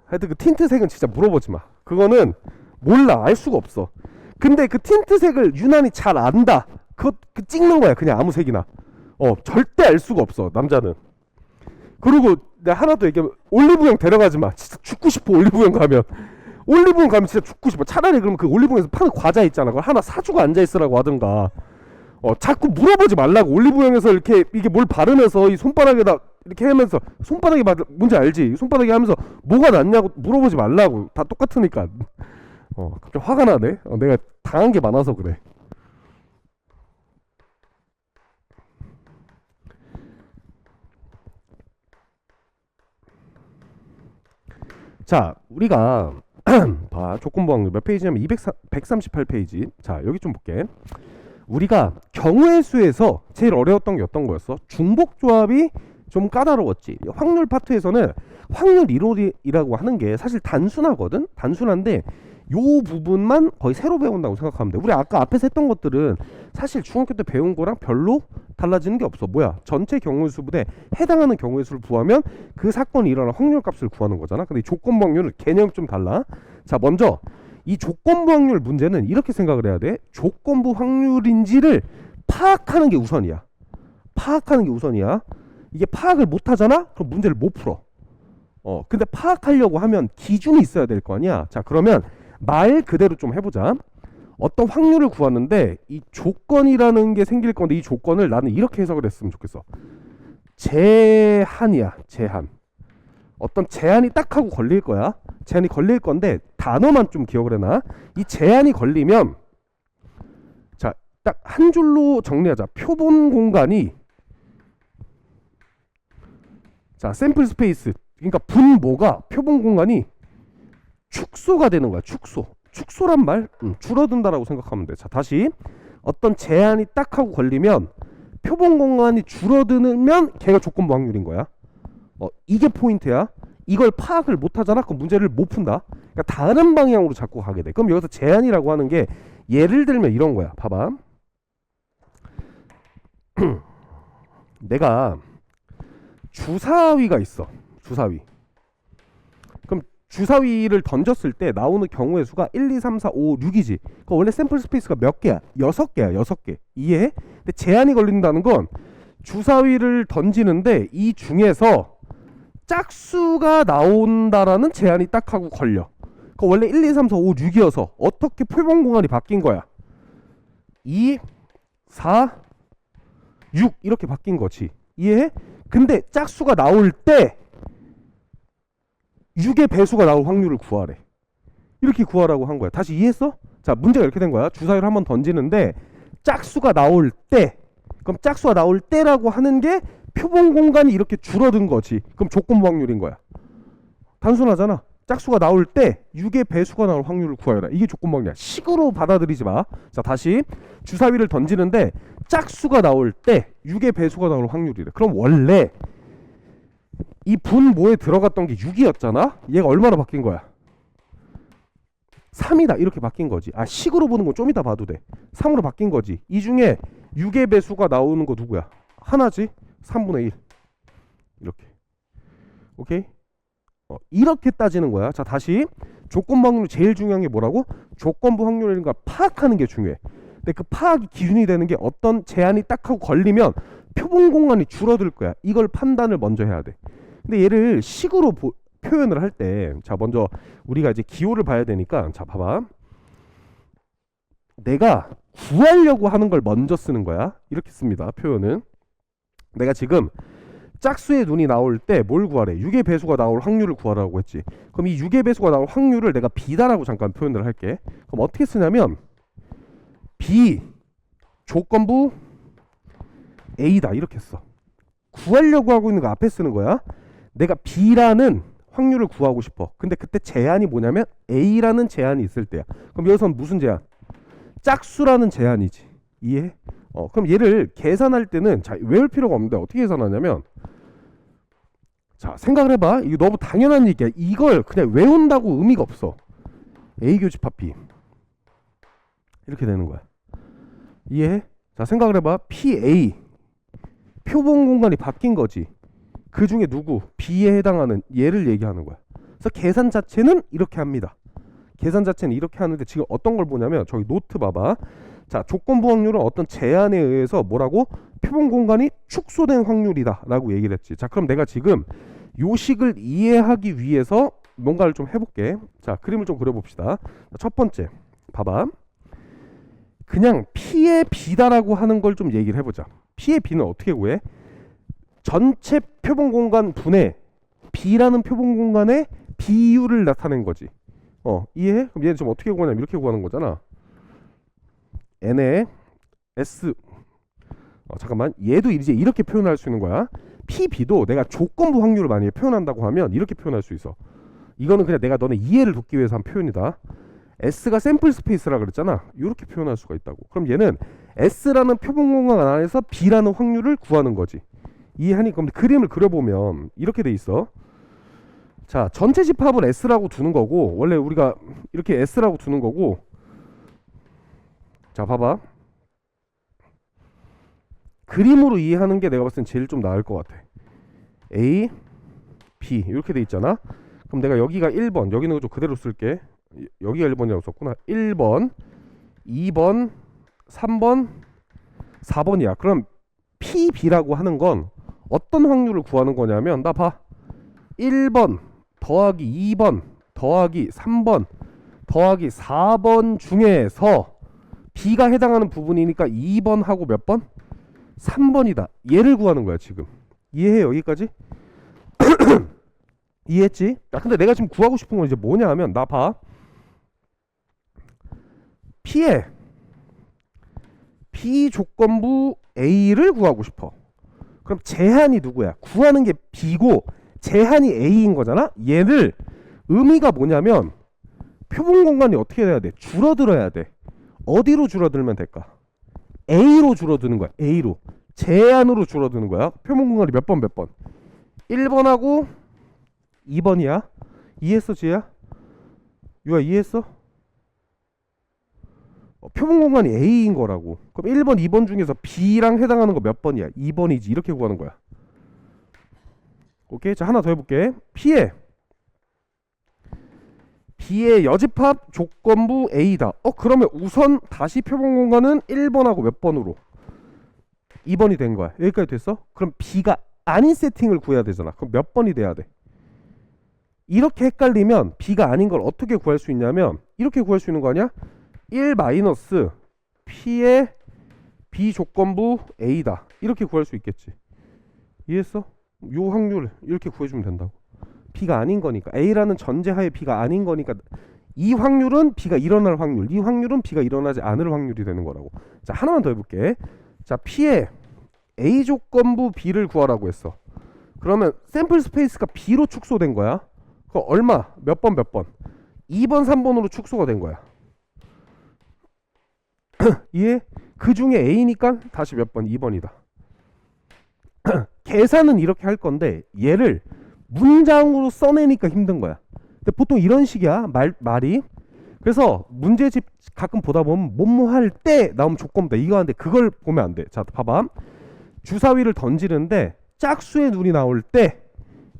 하여튼 그 틴트색은 진짜 물어보지 마. 그거는 몰라. 알 수가 없어. 근데 그 틴트색을 유난히 잘 안다. 그 찍는 거야. 그냥 아무 색이나. 절대 알 수가 없어. 남자는. 그리고 내가 하나 더 얘기하면 올리브영 데려가지 마. 진짜 죽고 싶어. 올리브영 가면. 올리브영 가면 진짜 죽고 싶어. 차라리 그러면 그 올리브영에서 파는 과자 있잖아. 그걸 하나 사주고 앉아있으라고 하든가. 자꾸 물어보지 말라고. 올리브영에서 이렇게 이게 뭘 바르면서 이 손바닥에다 이렇게 하면서 손바닥이 뭔지 알지? 손바닥에 하면서 뭐가 낫냐고 물어보지 말라고. 다 똑같으니까. 갑자기 화가 나네. 내가 당한 게 많아서 그래. 자, 우리가 봐. 조건부 확률 몇 페이지냐면 138페이지. 자, 여기 좀 볼게. 우리가 경우의 수에서 제일 어려웠던 게 어떤 거였어? 중복 조합이 좀 까다로웠지. 확률 파트에서는 확률 이론이라고 하는 게 사실 단순하거든. 단순한데 요 부분만 거의 새로 배운다고 생각하면 돼. 우리 아까 앞에서 했던 것들은 사실 중학교 때 배운 거랑 별로 달라지는 게 없어. 뭐야? 전체 경우의 수분에 해당하는 경우의 수를 구하면 그 사건이 일어날 확률 값을 구하는 거잖아. 근데 이 조건부 확률은 개념이 좀 달라. 자, 먼저 이 조건부 확률 문제는 이렇게 생각을 해야 돼. 조건부 확률인지를 파악하는 게 우선이야. 파악하는 게 우선이야. 이게 파악을 못 하잖아? 그럼 문제를 못 풀어. 근데 파악하려고 하면 기준이 있어야 될 거 아니야. 자, 그러면 말 그대로 좀 해보자. 어떤 확률을 구하는데 이 조건이라는 게 생길 건데 이 조건을 나는 이렇게 해석을 했으면 좋겠어. 제한이야. 제한. 어떤 제한이 딱 하고 걸릴 거야. 제한이 걸릴 건데 단어만 좀 기억을 해놔. 이 제한이 걸리면 자, 딱 한 줄로 정리하자. 표본 공간이 자, 샘플 스페이스 그러니까 분모가 표본 공간이 축소가 되는 거야. 축소란 말 줄어든다라고 생각하면 돼. 자, 다시 어떤 제한이 딱 하고 걸리면 표본 공간이 줄어들면 걔가 조건부 확률인 거야. 이게 포인트야. 이걸 파악을 못 하잖아. 그럼 문제를 못 푼다. 그러니까 다른 방향으로 자꾸 가게 돼. 그럼 여기서 제한이라고 하는 게 예를 들면 이런 거야. 봐봐. 내가 주사위가 있어. 주사위. 그럼 주사위를 던졌을 때 나오는 경우의 수가 1, 2, 3, 4, 5, 6이지. 그러니까 원래 샘플 스페이스가 몇 개야? 6개야. 6개. 이해해? 근데 제한이 걸린다는 건 주사위를 던지는데 이 중에서 짝수가 나온다라는 제한이 딱 하고 걸려. 그러니까 원래 1, 2, 3, 4, 5, 6이어서 어떻게 표본 공간이 바뀐 거야? 2, 4, 6 이렇게 바뀐 거지. 이해해? 근데 짝수가 나올 때 6의 배수가 나올 확률을 구하래. 이렇게 구하라고 한 거야. 다시 이해했어? 자, 문제가 이렇게 된 거야. 주사위를 한번 던지는데 짝수가 나올 때, 그럼 짝수가 나올 때라고 하는 게 표본 공간이 이렇게 줄어든 거지. 그럼 조건부 확률인 거야. 단순하잖아. 짝수가 나올 때 6의 배수가 나올 확률을 구하라. 이게 조건부 확률이야. 식으로 받아들이지 마. 자, 다시 주사위를 던지는데 짝수가 나올 때 6의 배수가 나올 확률이래. 그럼 원래 이 분모에 들어갔던 게 6이었잖아. 얘가 얼마나 바뀐 거야? 3이다. 이렇게 바뀐 거지. 식으로 보는 건 좀 이따 봐도 돼. 3으로 바뀐 거지. 이 중에 6의 배수가 나오는 거 누구야? 하나지. 3분의 1. 이렇게. 오케이? 이렇게 따지는 거야. 자, 다시 조건부 확률 제일 중요한 게 뭐라고? 조건부 확률인가 파악하는 게 중요해. 근데 그 파악이 기준이 되는 게 어떤 제한이 딱 하고 걸리면 표본 공간이 줄어들 거야. 이걸 판단을 먼저 해야 돼. 근데 얘를 식으로 표현을 할 때, 자, 먼저 우리가 이제 기호를 봐야 되니까, 자, 봐봐. 내가 구하려고 하는 걸 먼저 쓰는 거야. 이렇게 씁니다. 표현은. 내가 지금 짝수의 눈이 나올 때 뭘 구하래? 6의 배수가 나올 확률을 구하라고 했지. 그럼 이 6의 배수가 나올 확률을 내가 B다라고 잠깐 표현을 할게. 그럼 어떻게 쓰냐면 B 조건부 A다 이렇게 써. 구하려고 하고 있는 거 앞에 쓰는 거야. 내가 B라는 확률을 구하고 싶어. 근데 그때 제한이 뭐냐면 A라는 제한이 있을 때야. 그럼 여기서는 무슨 제한? 짝수라는 제한이지. 이해해? 그럼 얘를 계산할 때는 자, 외울 필요가 없는데 어떻게 계산하냐면 자, 생각을 해봐. 이거 너무 당연한 얘기야. 이걸 그냥 외운다고 의미가 없어. A 교집합 B 이렇게 되는 거야. 이해해? 자, 생각을 해봐. PA 표본 공간이 바뀐 거지. 그 중에 누구? B에 해당하는 얘를 얘기하는 거야. 그래서 계산 자체는 이렇게 합니다. 계산 자체는 이렇게 하는데 지금 어떤 걸 보냐면 저기 노트 봐봐. 자, 조건부 확률은 어떤 제한에 의해서 뭐라고? 표본 공간이 축소된 확률이다 라고 얘기를 했지. 자, 그럼 내가 지금 요 식을 이해하기 위해서 뭔가를 좀 해볼게. 자, 그림을 좀 그려봅시다. 첫 번째 봐봐. 그냥 P의 B다라고 하는 걸 좀 얘기를 해보자. P의 B는 어떻게 구해? 전체 표본 공간 분의 B라는 표본 공간의 비율을 나타낸 거지. 이해해? 그럼 얘는 좀 어떻게 구하냐면 이렇게 구하는 거잖아. n의 s. 잠깐만, 얘도 이제 이렇게 표현할 수 있는 거야. PB도 내가 조건부 확률을 만약에 표현한다고 하면 이렇게 표현할 수 있어. 이거는 그냥 내가 너네 이해를 돕기 위해서 한 표현이다. S가 샘플 스페이스라 그랬잖아. 이렇게 표현할 수가 있다고. 그럼 얘는 S라는 표본 공간 안에서 B라는 확률을 구하는 거지. 이해하니? 그럼 그림을 그려보면 이렇게 돼 있어. 자, 전체 집합을 S라고 두는 거고, 원래 우리가 이렇게 S라고 두는 거고. 자, 봐봐. 그림으로 이해하는 게 내가 봤을 땐 제일 좀 나을 것 같아. A, B 이렇게 돼 있잖아. 그럼 내가 여기가 1번, 여기는 좀 그대로 쓸게. 여기가 1번이라고 썼구나. 1번, 2번, 3번, 4번이야. 그럼 PB라고 하는 건 어떤 확률을 구하는 거냐면, 나 봐. 1번 더하기 2번 더하기 3번 더하기 4번 중에서 B가 해당하는 부분이니까 2번하고 몇 번? 3번이다. 얘를 구하는 거야 지금. 이해해? 여기까지? 이해했지? 야, 근데 내가 지금 구하고 싶은 건 이제 뭐냐 하면, 나 봐. P의 B 조건부 A를 구하고 싶어. 그럼 제한이 누구야? 구하는 게 B고 제한이 A인 거잖아? 얘를 의미가 뭐냐면 표본 공간이 어떻게 돼야 돼? 줄어들어야 돼. 어디로 줄어들면 될까? A로 줄어드는 거야. A로. 제한으로 줄어드는 거야. 표본 공간이 몇 번 몇 번? 1번하고 2번이야. 이해했어 지혜야? 유아 이해했어? 표본 공간이 A인 거라고. 그럼 1번 2번 중에서 B랑 해당하는 거 몇 번이야? 2번이지. 이렇게 구하는 거야. 오케이. 자, 하나 더 해볼게. B의 여집합 조건부 A다. 그러면 우선 다시 표본 공간은 1번하고 몇 번으로? 2번이 된 거야. 여기까지 됐어? 그럼 B가 아닌 세팅을 구해야 되잖아. 그럼 몇 번이 돼야 돼? 이렇게 헷갈리면 B가 아닌 걸 어떻게 구할 수 있냐면 이렇게 구할 수 있는 거 아니야? 1 마이너스 P의 B 조건부 A다. 이렇게 구할 수 있겠지. 이해했어? 요 확률 이렇게 구해주면 된다고. B가 아닌 거니까, A라는 전제하에 B가 아닌 거니까 이 확률은 B가 일어날 확률, 이 확률은 B가 일어나지 않을 확률이 되는 거라고. 자, 하나만 더 해볼게. 자, P의 A 조건부 B를 구하라고 했어. 그러면 샘플 스페이스가 B로 축소된 거야. 그 얼마? 몇 번 몇 번? 2번 3번으로 축소가 된 거야. 이해? 그 중에 A니까 다시 몇 번? 2번이다. 계산은 이렇게 할 건데 얘를 문장으로 써내니까 힘든 거야. 근데 보통 이런 식이야. 말이. 그래서 문제집 가끔 보다 보면 뭐뭐 할 때 나오면 조건부다 이거 하는데 그걸 보면 안 돼. 자, 봐봐. 주사위를 던지는데 짝수의 눈이 나올 때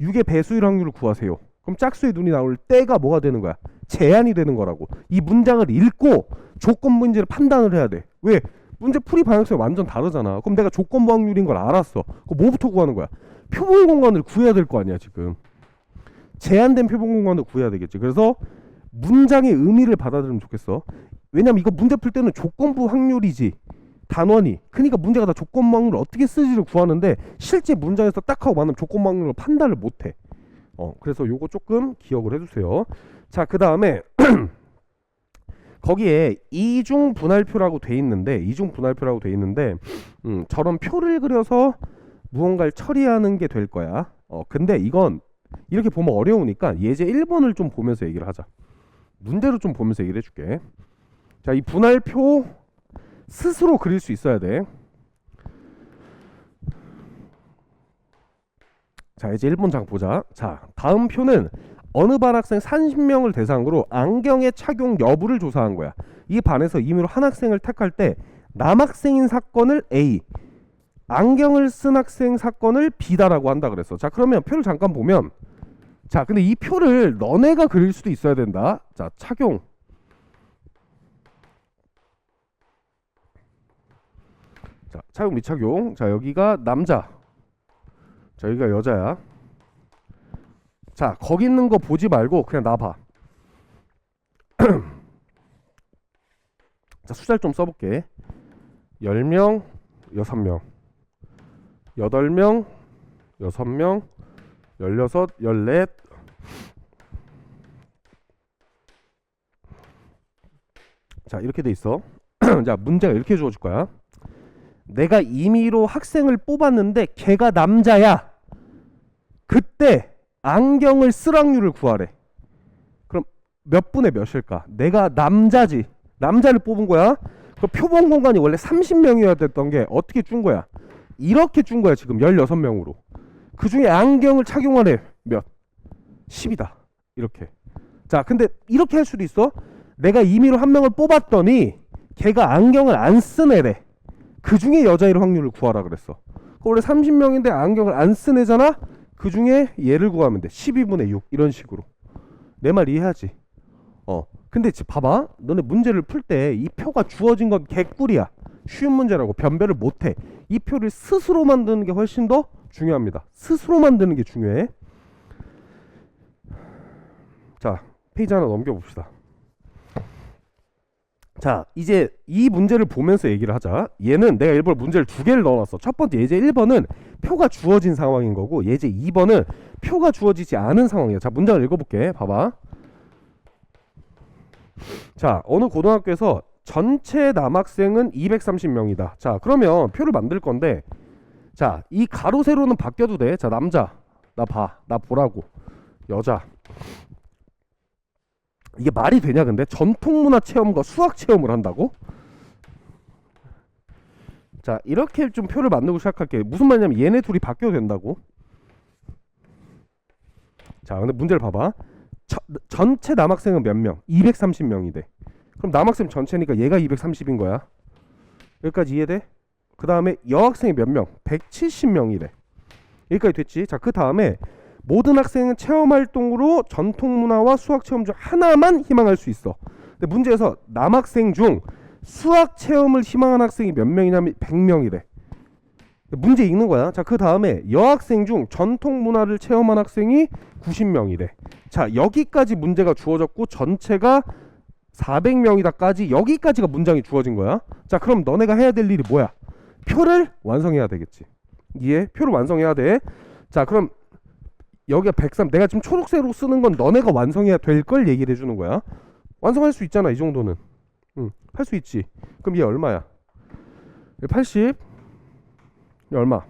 6의 배수일 확률을 구하세요. 그럼 짝수의 눈이 나올 때가 뭐가 되는 거야? 제한이 되는 거라고. 이 문장을 읽고 조건 문제를 판단을 해야 돼. 왜? 문제 풀이 방향성이 완전 다르잖아. 그럼 내가 조건부 확률인 걸 알았어. 그럼 뭐부터 구하는 거야? 표본 공간을 구해야 될 거 아니야 지금. 제한된 표본 공간을 구해야 되겠지. 그래서 문장의 의미를 받아들이면 좋겠어. 왜냐면 이거 문제 풀 때는 조건부 확률이지 단원이. 그러니까 문제가 다 조건부 확률을 어떻게 쓰지를 구하는데 실제 문장에서 딱 하고 만나면 조건부 확률을 판단을 못해. 그래서 요거 조금 기억을 해주세요. 자, 그 다음에 거기에 이중 분할표라고 돼 있는데 저런 표를 그려서 무언가를 처리하는 게 될 거야. 근데 이건 이렇게 보면 어려우니까 예제 1번을 좀 보면서 얘기를 하자. 문제로 좀 보면서 얘기를 해줄게. 자, 이 분할표 스스로 그릴 수 있어야 돼. 자, 이제 1번 장 보자. 자, 다음 표는 어느 반 학생 30명을 대상으로 안경의 착용 여부를 조사한 거야. 이 반에서 임의로 한 학생을 택할 때 남학생인 사건을 A, 안경을 쓴 학생 사건을 B다라고 한다 그랬어. 자, 그러면 표를 잠깐 보면 자, 근데 이 표를 너네가 그릴 수도 있어야 된다. 자, 착용. 자, 착용 미착용. 자, 여기가 남자. 자, 여기가 여자야. 자, 거기 있는 거 보지 말고 그냥 나 봐. 자, 숫자를 좀 써볼게. 10명, 6명, 8명, 6명, 16, 14. 자, 이렇게 돼 있어. 자, 문제가 이렇게 주어질 거야. 내가 임의로 학생을 뽑았는데 걔가 남자야. 그때 안경을 쓸 확률을 구하래. 그럼 몇 분의 몇일까? 내가 남자지. 남자를 뽑은 거야. 그 표본 공간이 원래 30명이어야 됐던 게 어떻게 준 거야? 이렇게 준 거야. 지금 16명으로. 그 중에 안경을 착용하래. 몇? 10이다. 이렇게. 자, 근데 이렇게 할 수도 있어. 내가 임의로 한 명을 뽑았더니 걔가 안경을 안 쓴 애래. 그 중에 여자일 확률을 구하라 그랬어. 원래 30명인데 안경을 안 쓴 애잖아. 그 중에 얘를 구하면 돼. 12분의 6 이런 식으로. 내 말 이해하지? 근데 지금 봐봐. 너네 문제를 풀 때 이 표가 주어진 건 개꿀이야. 쉬운 문제라고 변별을 못해. 이 표를 스스로 만드는 게 훨씬 더 중요합니다. 스스로 만드는 게 중요해. 자, 페이지 하나 넘겨봅시다. 자, 이제 이 문제를 보면서 얘기를 하자. 얘는 내가 일부러 문제를 두 개를 넣어놨어. 첫 번째 예제 1번은 표가 주어진 상황인 거고, 예제 2번은 표가 주어지지 않은 상황이야. 자, 문장을 읽어볼게. 봐봐. 자, 어느 고등학교에서 전체 남학생은 230명이다. 자, 그러면 표를 만들 건데, 자, 이 가로 세로는 바뀌어도 돼. 자, 남자, 나 봐, 나 보라고. 여자. 이게 말이 되냐 근데? 전통문화 체험과 수학 체험을 한다고? 자, 이렇게 좀 표를 만들고 시작할게. 무슨 말이냐면 얘네 둘이 바뀌어도 된다고. 자, 근데 문제를 봐봐. 전체 남학생은 몇 명? 230명이 돼. 그럼 남학생 전체니까 얘가 230인 거야. 여기까지 이해돼? 그 다음에 여학생이 몇 명? 170명이래. 여기까지 됐지? 자, 그 다음에 모든 학생은 체험활동으로 전통문화와 수학체험 중 하나만 희망할 수 있어. 근데 문제에서 남학생 중 수학체험을 희망한 학생이 몇 명이냐면 100명이래. 문제 읽는 거야. 자, 그 다음에 여학생 중 전통문화를 체험한 학생이 90명이래. 자, 여기까지 문제가 주어졌고 전체가 400명이다까지 여기까지가 문장이 주어진 거야. 자, 그럼 너네가 해야 될 일이 뭐야? 표를 완성해야 되겠지. 이해? 표를 완성해야 돼. 자, 그럼 여기가 103. 내가 지금 초록색으로 쓰는 건 너네가 완성해야 될 걸 얘기를 해주는 거야. 완성할 수 있잖아, 이 정도는. 할 수 있지. 그럼 얘 얼마야? 80. 얘 얼마?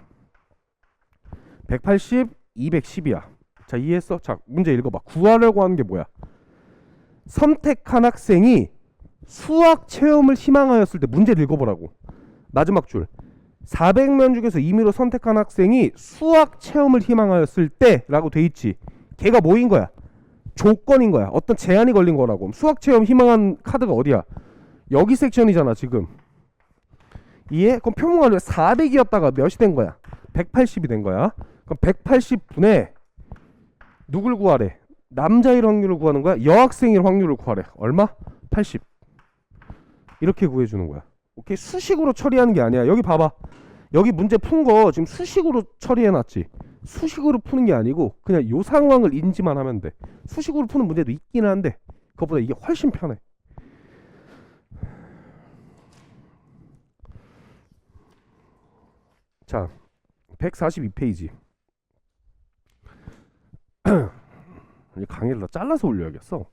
180, 210이야. 자, 이해했어? 자, 문제 읽어봐. 구하려고 하는 게 뭐야? 선택한 학생이 수학 체험을 희망하였을 때 문제를 읽어보라고. 마지막 줄. 400명 중에서 임의로 선택한 학생이 수학 체험을 희망하였을 때 라고 돼 있지. 걔가 뭐인 거야? 조건인 거야. 어떤 제한이 걸린 거라고. 수학 체험 희망한 카드가 어디야? 여기 섹션이잖아 지금. 이해? 그럼 표문화를 400이었다가 몇이 된 거야? 180이 된 거야. 그럼 180분의 누굴 구하래? 남자일 확률을 구하는 거야? 여학생일 확률을 구하래. 얼마? 80. 이렇게 구해주는 거야. 오케이? 수식으로 처리하는 게 아니야. 여기 봐봐. 여기 문제 푼 거 지금 수식으로 처리해놨지. 수식으로 푸는 게 아니고 그냥 요 상황을 인지만 하면 돼. 수식으로 푸는 문제도 있긴 한데 그것보다 이게 훨씬 편해. 자, 142페이지. 강의를 다 잘라서 올려야겠어.